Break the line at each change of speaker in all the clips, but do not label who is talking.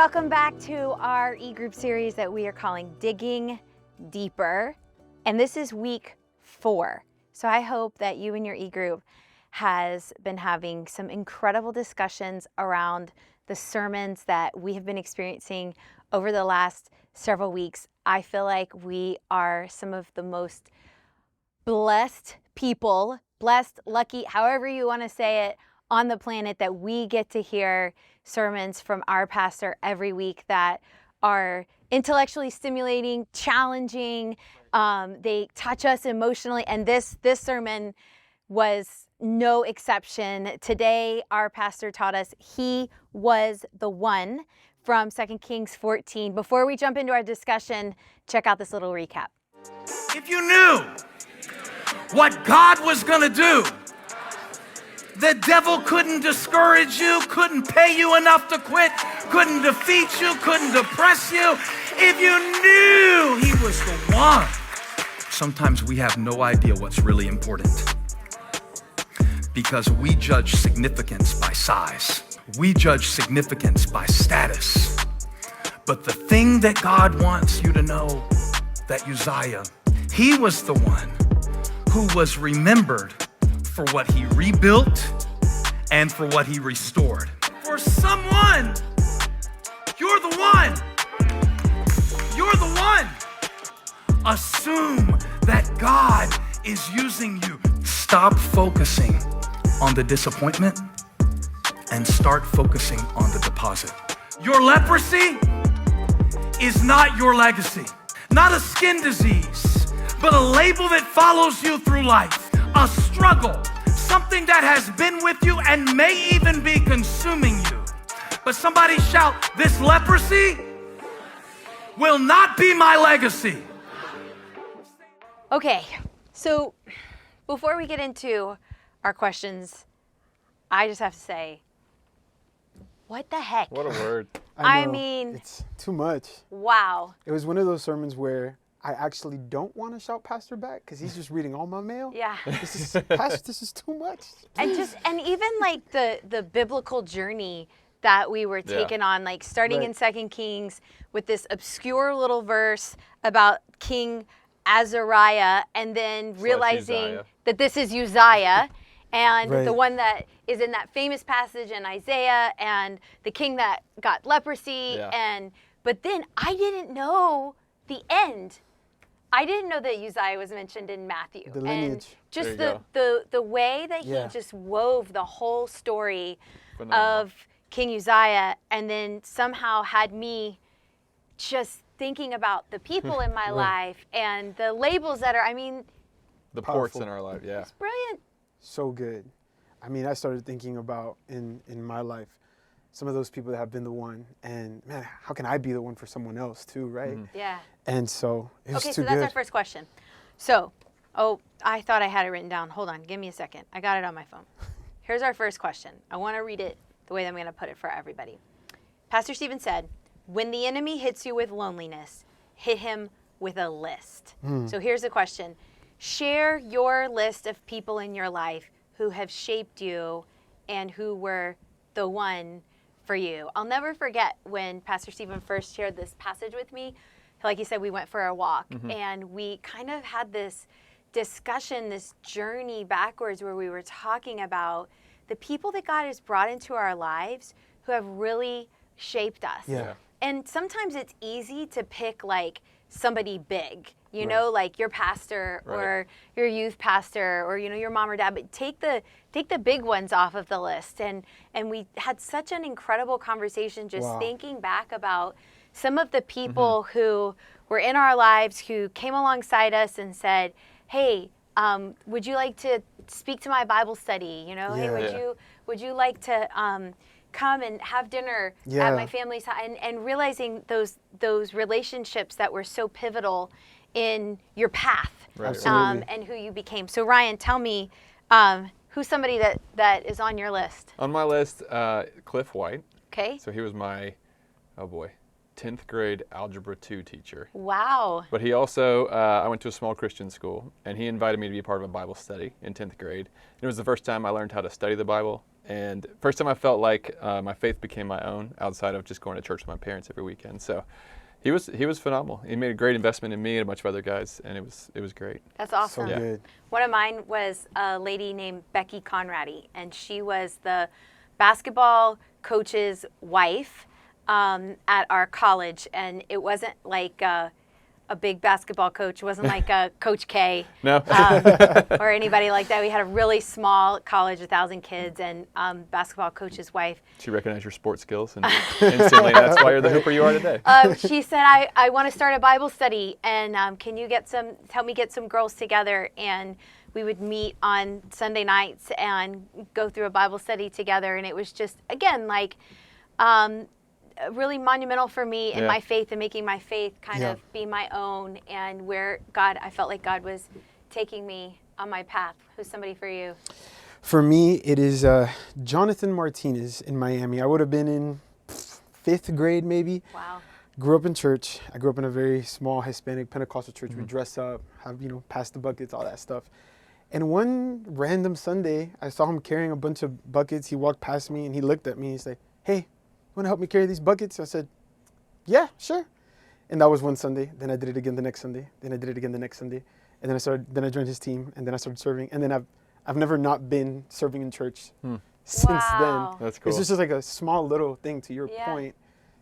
welcome back to our e-group series that we are calling Digging Deeper. And this is week 4. So I hope that you and your e-group has been having some incredible discussions around the sermons that we have been experiencing over the last several weeks. I feel like we are some of the most blessed people, blessed, lucky, however you want to say it, on the planet, that we get to hear sermons from our pastor every week that are intellectually stimulating, challenging. They touch us emotionally, and this sermon was no exception. Today, our pastor taught us he was the one from 2 Kings 14. Before we jump into our discussion, check out this little recap.
If you knew what God was going to do, the devil couldn't discourage you, couldn't pay you enough to quit, couldn't defeat you, couldn't depress you. If you knew he was the one. Sometimes we have no idea what's really important because we judge significance by size. We judge significance by status. But the thing that God wants you to know, that Uzziah, he was the one who was remembered for what he rebuilt and for what he restored. For someone, you're the one. You're the one. Assume that God is using you. Stop focusing on the disappointment and start focusing on the deposit. Your leprosy is not your legacy. Not a skin disease, but a label that follows you through life. A struggle, something that has been with you and may even be consuming you. But somebody shout, this leprosy will not be my legacy.
Okay, so before we get into our questions, I just have to say, what the heck?
What a word.
I mean,
it's too much.
Wow.
It was one of those sermons where I actually don't want to shout Pastor back because he's just reading all my mail.
Yeah.
Pastor, this is too much.
And even like the biblical journey that we were taken on, like starting in 2 Kings with this obscure little verse about King Azariah, and then realizing that this is Uzziah, and the one that is in that famous passage in Isaiah, and the king that got leprosy, but then I didn't know the end. I didn't know that Uzziah was mentioned in Matthew.
The lineage.
And just the way that he just wove the whole story of King Uzziah, and then somehow had me just thinking about the people in my life and the labels that are,
the
powerful.
ports in our life,
It's brilliant.
So good. I started thinking about in my life, some of those people that have been the one, and man, how can I be the one for someone else too, right?
Mm-hmm. Yeah.
And so it was
Okay,
too
so that's
good.
our first question. So, I thought I had it written down. Hold on, give me a second. I got it on my phone. Here's our first question. I want to read it the way that I'm going to put it for everybody. Pastor Stephen said, when the enemy hits you with loneliness, hit him with a list. So here's the question. Share your list of people in your life who have shaped you and who were the one for you. I'll never forget when Pastor Stephen first shared this passage with me. Like he said, we went for a walk and we kind of had this discussion, this journey backwards where we were talking about the people that God has brought into our lives who have really shaped us.
Yeah.
And sometimes it's easy to pick like somebody big, you know, like your pastor or your youth pastor or, your mom or dad, but take the big ones off of the list. And we had such an incredible conversation just thinking back about some of the people who were in our lives who came alongside us and said, hey, would you like to speak to my Bible study? Hey, would you like to come and have dinner at my family's house? And realizing those relationships that were so pivotal in your path and who you became. So Ryan, tell me, who's somebody that is on your list?
On my list, Cliff White.
Okay.
So he was my, oh boy, 10th grade Algebra 2 teacher.
Wow.
But he also, I went to a small Christian school, and he invited me to be a part of a Bible study in 10th grade. It was the first time I learned how to study the Bible, and first time I felt like my faith became my own outside of just going to church with my parents every weekend. So he was phenomenal. He made a great investment in me and a bunch of other guys, and it was great.
That's awesome.
So good.
One of mine was a lady named Becky Conradi, and she was the basketball coach's wife at our college. And it wasn't like a big basketball coach. It wasn't like Coach K
No.
or anybody like that. We had a really small college, 1,000 kids, and basketball coach's wife.
She recognized your sports skills, and instantly that's why you're the hooper you are today.
She said, I want to start a Bible study, and can you help me get some girls together? And we would meet on Sunday nights and go through a Bible study together. And it was just, again, like really monumental for me in my faith and making my faith kind of be my own, and where I felt like God was taking me on my path. Who's somebody for you?
For me, it is Jonathan Martinez in Miami. I would have been in 5th grade maybe.
Wow.
Grew up in church. I grew up in a very small Hispanic Pentecostal church. We dress up, have, pass the buckets, all that stuff. And one random Sunday, I saw him carrying a bunch of buckets. He walked past me and he looked at me. He's like, "Hey, you want to help me carry these buckets?" I said, "Yeah, sure." And that was one Sunday. Then I did it again the next Sunday. Then I did it again the next Sunday. And then I joined his team, and then I started serving. And then I've never not been serving in church since
Wow.
then.
That's cool.
It's just like a small little thing, to your
Yeah.
point,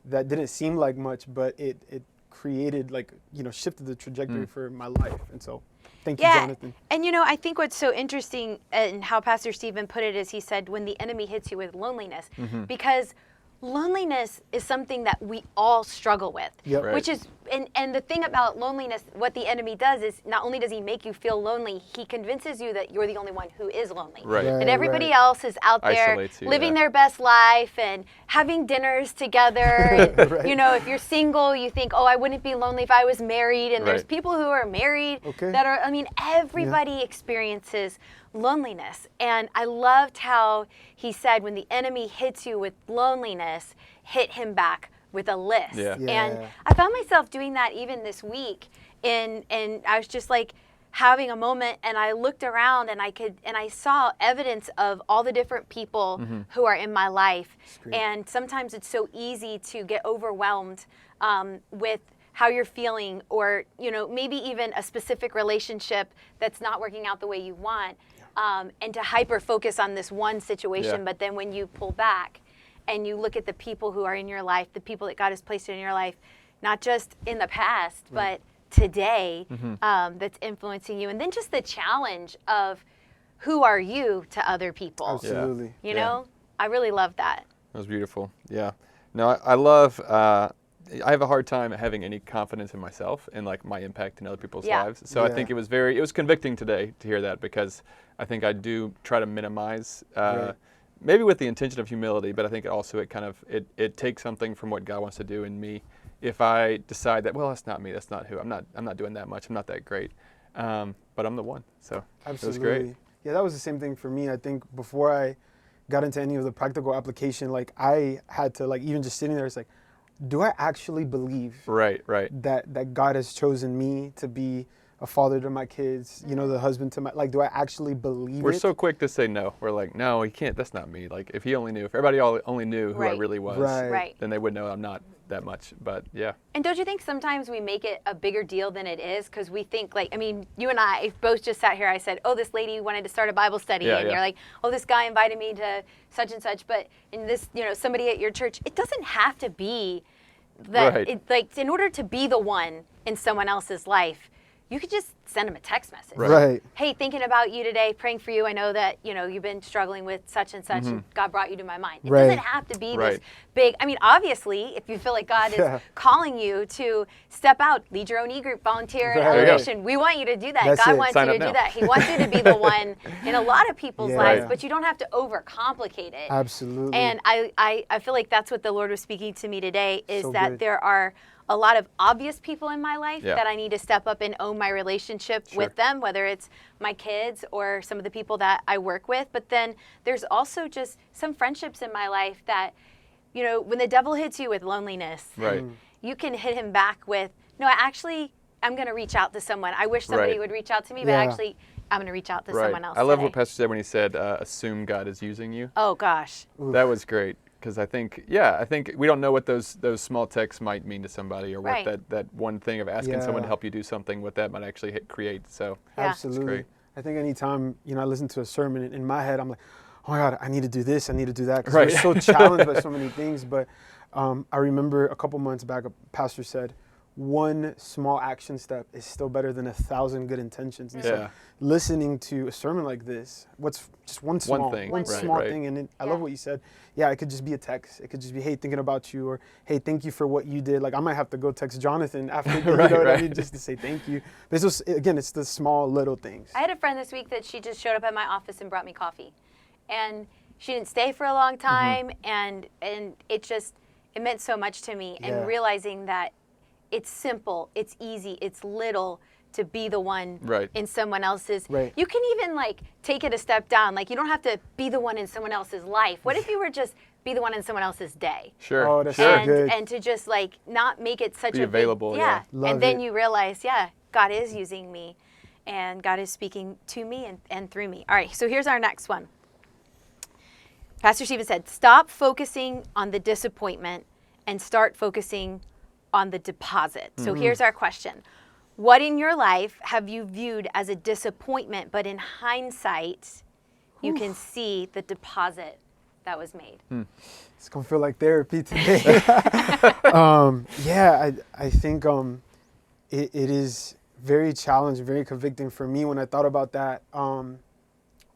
that didn't seem like much, but it created, like, shifted the trajectory for my life. And so thank you, Jonathan.
And I think what's so interesting and how Pastor Stephen put it is he said, when the enemy hits you with loneliness, because loneliness is something that we all struggle with,
Yep.
Right.
which is, and the thing about loneliness, what the enemy does is not only does he make you feel lonely, he convinces you that you're the only one who is lonely.
Right.
That everybody else is out there
Isolates you,
living their best life and having dinners together. And,
Right.
if you're single, you think, oh, I wouldn't be lonely if I was married. And there's
Right.
people who are married
Okay.
that are, everybody experiences loneliness. And I loved how he said, when the enemy hits you with loneliness, hit him back with a list.
Yeah.
And
Yeah.
I found myself doing that even this week. And I was just like having a moment, and I looked around and I saw evidence of all the different people who are in my life. And sometimes it's so easy to get overwhelmed with how you're feeling, or maybe even a specific relationship that's not working out the way you want, and to hyper focus on this one situation.
Yeah.
But then when you pull back and you look at the people who are in your life, the people that God has placed in your life, not just in the past, but today, that's influencing you. And then just the challenge of who are you to other people.
Absolutely.
I really love that.
That was beautiful. Yeah. No, I love, I have a hard time having any confidence in myself and like my impact in other people's lives. So I think it was convicting today to hear that, because I think I do try to minimize, maybe with the intention of humility, but I think it takes something from what God wants to do in me. If I decide that, well, that's not me, that's not who, I'm not doing that much, I'm not that great, but I'm the one. So
Absolutely.
it was great.
Yeah, that was the same thing for me. I think before I got into any of the practical application, like I had to, like, even just sitting there, it's like, do I actually believe
Right.
that God has chosen me to be a father to my kids, the husband to my, like, do I actually believe
We're
it?
so quick to say no. We're like, no, he can't, that's not me. Like, if he only knew, if everybody only knew who I
Right.
really was,
Right.
then they would know I'm not that much. But yeah.
And don't you think sometimes we make it a bigger deal than it is? Because we think, like, you and I both just sat here. I said, oh, this lady wanted to start a Bible study.
Yeah,
and
yeah.
you're like, oh, this guy invited me to such and such. But in this, somebody at your church, it doesn't have to be that.
Right.
Like, in order to be the one in someone else's life, you could just send them a text message.
Right.
Hey, thinking about you today, praying for you. I know that, you've been struggling with such and such, and God brought you to my mind. It
Right.
doesn't have to be this
Right.
big. Obviously, if you feel like God is calling you to step out, lead your own e-group, volunteer at
Right. There you go.
Elevation, we want you to do that.
That's
God
it.
wants
Sign
you
up
to do
now.
that. He wants you to be the one in a lot of people's
Yeah.
lives,
Right.
but you don't have to overcomplicate it.
Absolutely.
And I feel like that's what the Lord was speaking to me today, is
So
that
good.
there are a lot of obvious people in my life
Yeah.
that I need to step up and own my relationship with them, whether it's my kids or some of the people that I work with. But then there's also just some friendships in my life that, when the devil hits you with loneliness,
Right.
you can hit him back with, no, I'm going to reach out to someone. I wish somebody would reach out to me, but actually I'm going to reach out to someone else
I love
today.
what Pastor said when he said, assume God is using you.
Oh, gosh.
That was great. Because I think we don't know what those small texts might mean to somebody, or what that one thing of asking someone to help you do something, what that might actually create. So
absolutely,
it's great.
I think anytime I listen to a sermon, in my head I'm like, oh my God, I need to do this, I need to do that, because we're so challenged by so many things. But I remember a couple months back, a pastor said, one small action step is still better than 1,000 good intentions. And so listening to a sermon like this, what's just one small thing, and I love what you said. Yeah, it could just be a text. It could just be, hey, thinking about you, or hey, thank you for what you did. Like, I might have to go text Jonathan after, you know what I mean, just to say thank you. But it's just, again, it's the small little things.
I had a friend this week that she just showed up at my office and brought me coffee, and she didn't stay for a long time, and it meant so much to me, and realizing that it's simple, it's easy, it's little to be the one in someone else's. You can even take it a step down. Like, you don't have to be the one in someone else's life. What if you were just be the one in someone else's day?
Sure.
Oh, that's so good.
And to just not make it such
be available.
Big, and then you realize, God is using me, and God is speaking to me and through me. All right, so here's our next one. Pastor Stephen said, stop focusing on the disappointment and start focusing on the deposit. So here's our question. What in your life have you viewed as a disappointment, but in hindsight, you can see the deposit that was made?
It's going to feel like therapy today. I think it is very challenging, very convicting for me when I thought about that.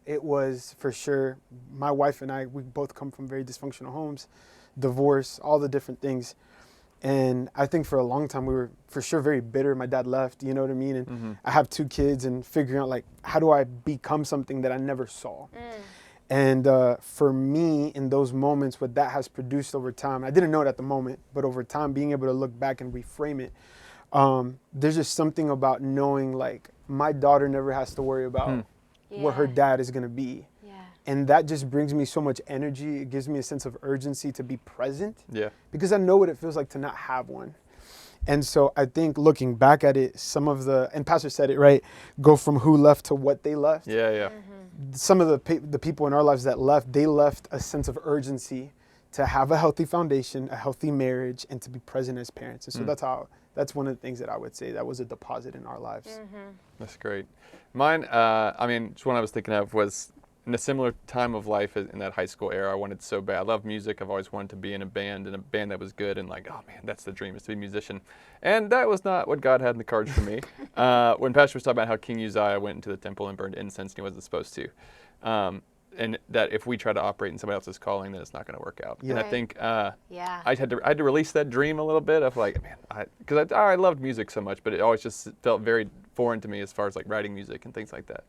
It was for sure, my wife and I, we both come from very dysfunctional homes, divorce, all the different things. And I think for a long time we were for sure very bitter. My dad left, you know what I mean? And I have 2 kids, and figuring out how do I become something that I never saw? And for me, in those moments, what that has produced over time, I didn't know it at the moment, but over time, being able to look back and reframe it, there's just something about knowing my daughter never has to worry about what her dad is going to be. And that just brings me so much energy. It gives me a sense of urgency to be present. Because I know what it feels like to not have one. And so I think looking back at it, and Pastor said it right, go from who left to what they left. Some of the people in our lives that left, they left a sense of urgency to have a healthy foundation, a healthy marriage, and to be present as parents. And so that's one of the things that I would say that was a deposit in our lives.
That's great. Mine, just one I was thinking of was, in a similar time of life in that high school era, I wanted so bad. I love music. I've always wanted to be in a band that was good, and oh man, that's the dream, is to be a musician. And that was not what God had in the cards for me. When Pastor was talking about how King Uzziah went into the temple and burned incense and he wasn't supposed to. And that if we try to operate in somebody else's calling, then it's not going to work out. And I think I had to release that dream a little bit of because I loved music so much, but it always just felt very foreign to me as far as writing music and things like that.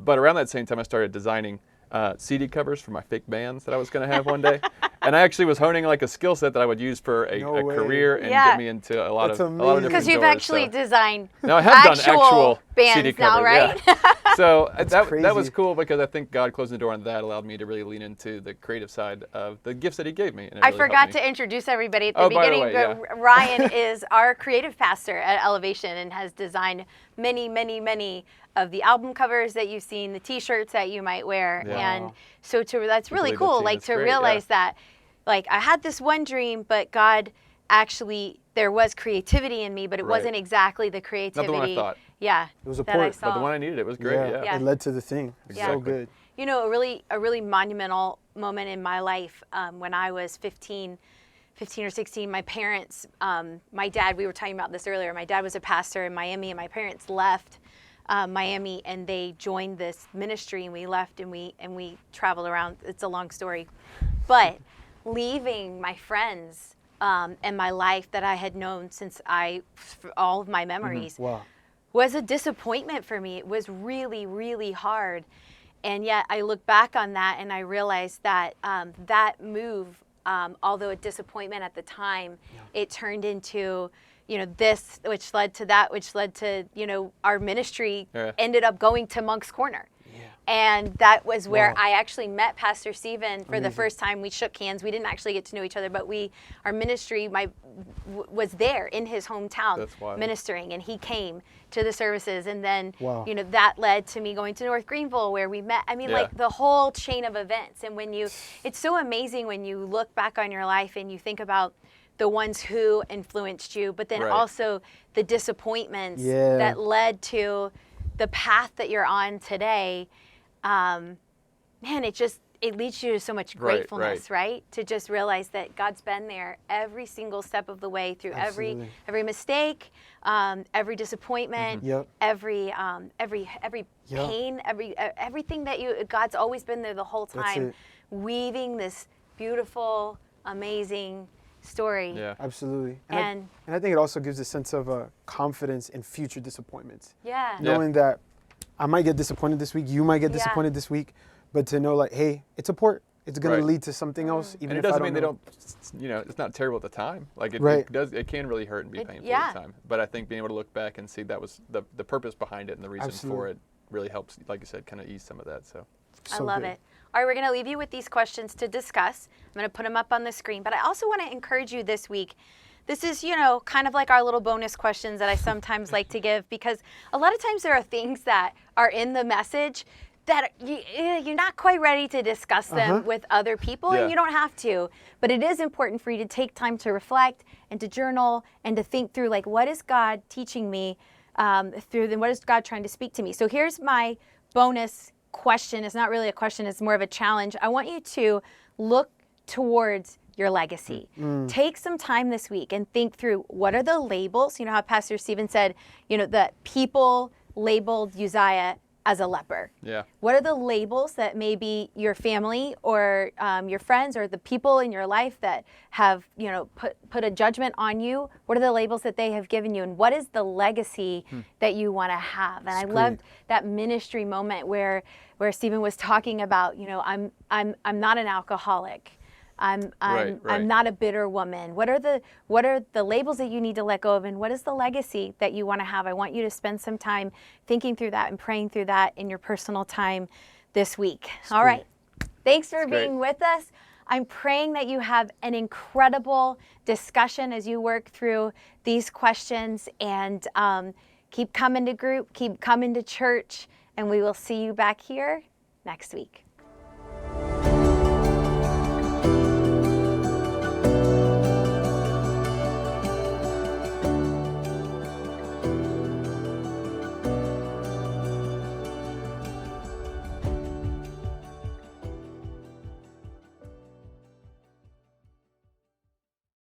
But around that same time, I started designing CD covers for my fake bands that I was going to have one day. And I actually was honing a skill set that I would use for a career and get me into a lot of different doors.
Because you've actually designed
now I have done actual
bands
CD cover,
now, right?
So that was cool, because I think God closing the door on that allowed me to really lean into the creative side of the gifts that he gave me. And I
forgot to introduce everybody at the beginning.
By the way,
Ryan is our creative pastor at Elevation and has designed many, many, many of the album covers that you've seen, the T-shirts that you might wear. And so that's really cool, to realize that, I had this one dream, but God actually, there was creativity in me, but it wasn't exactly the creativity.
Not the one I thought.
It was a port,
but the one I needed, it was great.
It led to the thing.
Exactly.
So good.
A really monumental moment in my life, when I was 15 or 16, my parents, my dad, we were talking about this earlier, my dad was a pastor in Miami, and my parents left Miami, and they joined this ministry, and we left, and we traveled around. It's a long story, but leaving my friends and my life that I had known since all of my memories was a disappointment for me. It was really, really hard. And yet I look back on that and I realized that that move, although a disappointment at the time, it turned into, this, which led to that, which led to, our ministry ended up going to Monk's Corner. And that was where
Wow.
I actually met Pastor Stephen for the
Amazing.
first time. We shook hands. We didn't actually get to know each other, but our ministry was there in his hometown
That's wild.
ministering, and he came to the services. And then,
Wow.
that led to me going to North Greenville where we met. I mean,
Yeah.
like the whole chain of events. And it's so amazing when you look back on your life and you think about the ones who influenced you, but then
Right.
also the disappointments
Yeah.
that led to the path that you're on today. Man, it leads you to so much
Right,
gratefulness, right? To just realize that God's been there every single step of the way through
Absolutely.
every mistake, every disappointment,
Yep.
every
Yep.
pain, everything that God's always been there the whole
That's
time,
it.
weaving this beautiful, amazing story.
Yeah.
Absolutely.
And
I think it also gives a sense of confidence in future disappointments.
yeah.
Yeah.
Knowing that I might get disappointed this week, you might get
Yeah.
disappointed this week, but to know like, hey, it's a port. It's going
Right.
to lead to something else. Even
And it
if I
doesn't mean
know.
they don't, it's not terrible at the time. Like
Right.
it can really hurt and be painful
yeah.
at the time. But I think being able to look back and see that was the purpose behind it and the reason for
Absolutely.
it really helps, like you said, kind of ease some of that. So
I
So
love
good.
it. All right, we're going to leave you with these questions to discuss. I'm going to put them up on the screen, but I also want to encourage you this week. This is, kind of like our little bonus questions that I sometimes like to give, because a lot of times there are things that are in the message that you're not quite ready to discuss them with other people,
Yeah.
and you don't have to. But it is important for you to take time to reflect and to journal and to think through, like, what is God teaching me through them? What is God trying to speak to me? So here's my bonus question. It's not really a question, it's more of a challenge. I want you to look towards your legacy. Take some time this week and think through, what are the labels? You know how Pastor Stephen said, that people labeled Uzziah as a leper.
yeah.
What are the labels that maybe your family or your friends or the people in your life that have, put a judgment on you? What are the labels that they have given you? And what is the legacy that you want to have? And I loved that ministry moment where Stephen was talking about, I'm not an alcoholic. I'm
Right.
not a bitter woman. What are the labels that you need to let go of, and what is the legacy that you want to have? I want you to spend some time thinking through that and praying through that in your personal time this week. All right. Thanks for being with us. I'm praying that you have an incredible discussion as you work through these questions, and keep coming to group, keep coming to church, and we will see you back here next week.